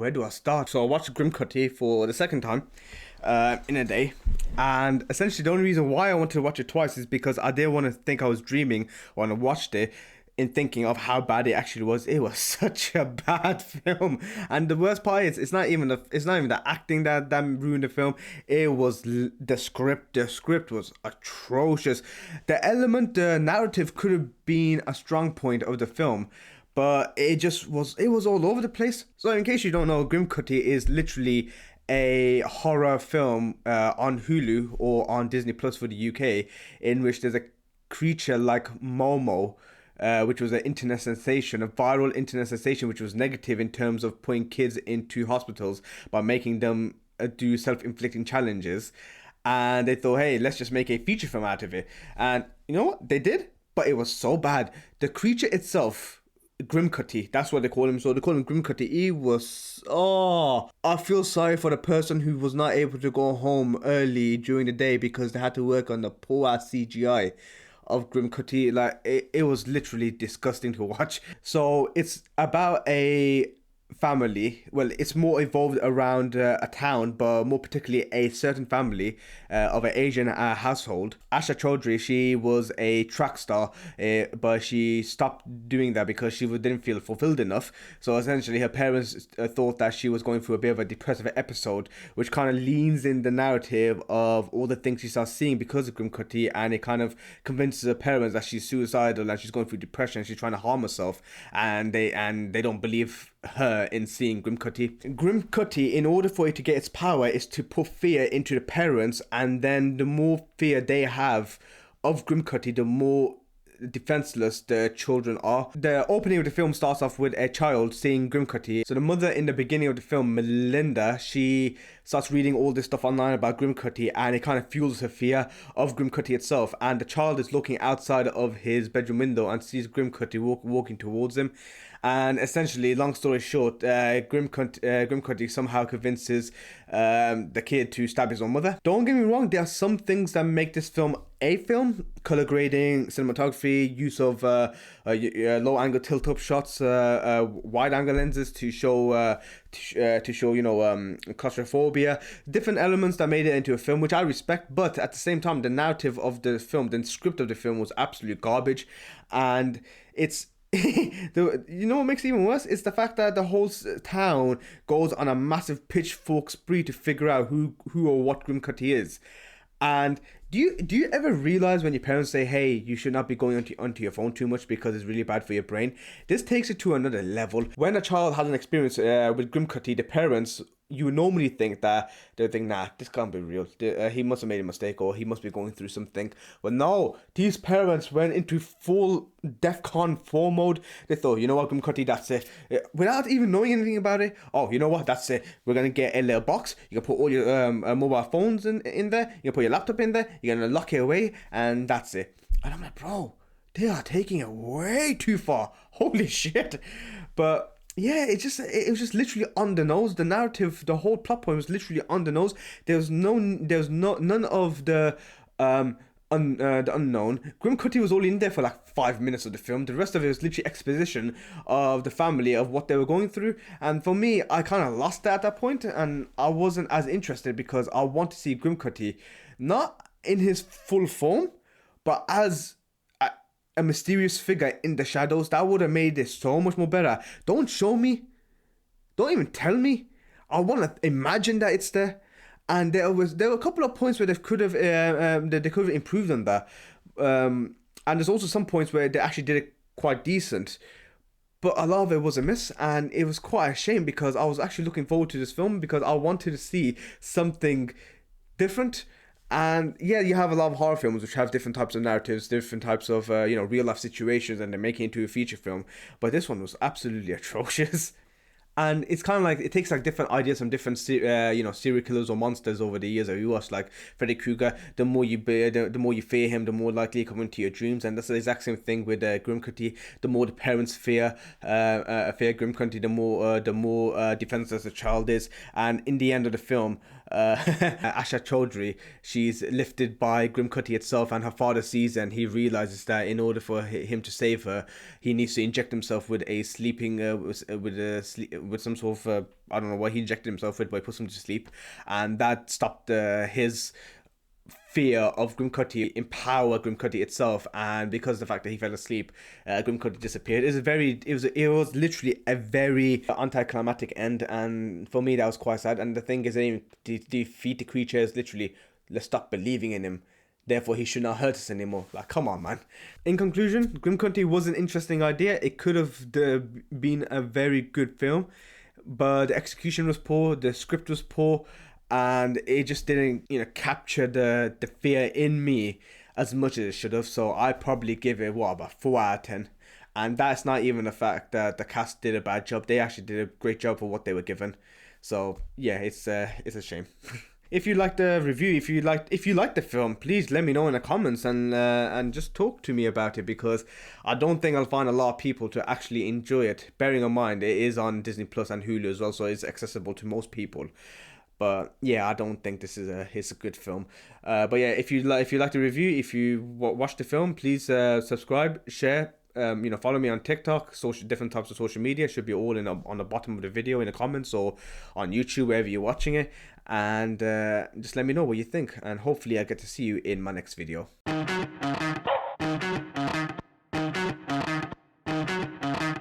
where do I start? So I watched Grimcutty for the second time in a day. And essentially the only reason why I wanted to watch it twice is because I didn't want to think I was dreaming when I watched it, in thinking of how bad it actually was. It was such a bad film, and the worst part is it's not even the acting that ruined the film. It was the script. The script was atrocious. The narrative could have been a strong point of the film, but it was all over the place. So in case you don't know, Grimcutty is literally a horror film on Hulu or on Disney Plus for the UK, in which there's a creature like Momo, which was an internet sensation, a viral internet sensation, which was negative in terms of putting kids into hospitals by making them do self-inflicting challenges. And they thought, hey, let's just make a feature film out of it. And you know what? They did, but it was so bad. The creature itself, Grimcutty, that's what they call him. So they call him Grimcutty. He was, I feel sorry for the person who was not able to go home early during the day because they had to work on the poor ass CGI of Grimcutty. Like it was literally disgusting to watch. So it's about a family. Well, it's more evolved around a town, but more particularly a certain family of an Asian household. Asha Chaudhry, she was a track star, but she stopped doing that because she didn't feel fulfilled enough. So essentially her parents thought that she was going through a bit of a depressive episode, which kind of leans in the narrative of all the things she starts seeing because of Grimcutty, and it kind of convinces her parents that she's suicidal and she's going through depression and she's trying to harm herself, and they don't believe her in seeing Grimcutty. Grimcutty, in order for it to get its power, is to put fear into the parents, and then the more fear they have of Grimcutty, the more defenseless the children are. The opening of the film starts off with a child seeing Grimcutty. So the mother in the beginning of the film, Melinda, she starts reading all this stuff online about Grimcutty, and it kind of fuels her fear of Grimcutty itself. And the child is looking outside of his bedroom window and sees Grimcutty walking towards him. And essentially, long story short, Grimcutty somehow convinces the kid to stab his own mother. Don't get me wrong, there are some things that make this film a film: color grading, cinematography, use of low angle tilt up shots, wide angle lenses to show claustrophobia, different elements that made it into a film, which I respect. But at the same time, the narrative of the film, the script of the film, was absolute garbage, and it's you know what makes it even worse? It's the fact that the whole town goes on a massive pitchfork spree to figure out who or what Grimcutty is. And do you ever realize when your parents say, hey, you should not be going onto your phone too much because it's really bad for your brain? This takes it to another level. When a child has an experience with Grimcutty, the parents, you would normally think that they'll think, nah, this can't be real. He must have made a mistake, or he must be going through something. But no, these parents went into full DEFCON 4 mode. They thought, you know what, Grimcutty, that's it. Without even knowing anything about it. Oh, you know what, that's it. We're going to get a little box. You can put all your mobile phones in there. You can put your laptop in there. You're going to lock it away, and that's it. And I'm like, bro, they are taking it way too far. Holy shit. But yeah, it was just literally on the nose. The narrative, the whole plot point was literally on the nose. None of the the unknown. Grimcutty was only in there for like 5 minutes of the film. The rest of it was literally exposition of the family, of what they were going through. And for me, I kind of lost that at that point, and I wasn't as interested because I want to see Grimcutty not in his full form, but as a mysterious figure in the shadows. That would have made this so much more better. Don't show me. Don't even tell me. I want to imagine that it's there. And there were a couple of points where they could have improved on that. And there's also some points where they actually did it quite decent. But a lot of it was a miss, and it was quite a shame because I was actually looking forward to this film because I wanted to see something different. And yeah, you have a lot of horror films which have different types of narratives, different types of real life situations, and they make it into a feature film. But this one was absolutely atrocious. And it's kind of like, it takes like different ideas from different serial killers or monsters over the years that you watch, like Freddy Krueger. The more you fear him, the more likely he come into your dreams. And that's the exact same thing with Grimcutty. The more the parents fear Grimcutty, the more defenseless the child is. And in the end of the film, Asha Chaudhry, she's lifted by Grimcutty itself, and her father sees, and he realizes that in order for him to save her, he needs to inject himself with a sleeping with some sort of I don't know what he injected himself with, but he puts him to sleep, and that stopped his fear of Grimcutty, empower Grimcutty itself, and because of the fact that he fell asleep, Grimcutty disappeared. It was literally a very anticlimactic end, and for me that was quite sad. And the thing is, they didn't defeat the creatures. Literally, let's stop believing in him. Therefore, he should not hurt us anymore. Like, come on, man. In conclusion, Grimcutty was an interesting idea. It could have been a very good film, but the execution was poor, the script was poor, and it just didn't, capture the fear in me as much as it should have. So I probably give it about 4 out of 10, and that's not even the fact that the cast did a bad job. They actually did a great job for what they were given. So yeah, it's a shame. If you liked the review, if you liked the film, please let me know in the comments, and just talk to me about it, because I don't think I'll find a lot of people to actually enjoy it. Bearing in mind it is on Disney Plus and Hulu as well, so it's accessible to most people. But yeah, I don't think this is a good film. But yeah, if you like the review, if you watch the film, please subscribe, share. Follow me on TikTok, different types of social media. Should be all on the bottom of the video in the comments, or on YouTube, wherever you're watching it. And just let me know what you think, and hopefully I get to see you in my next video.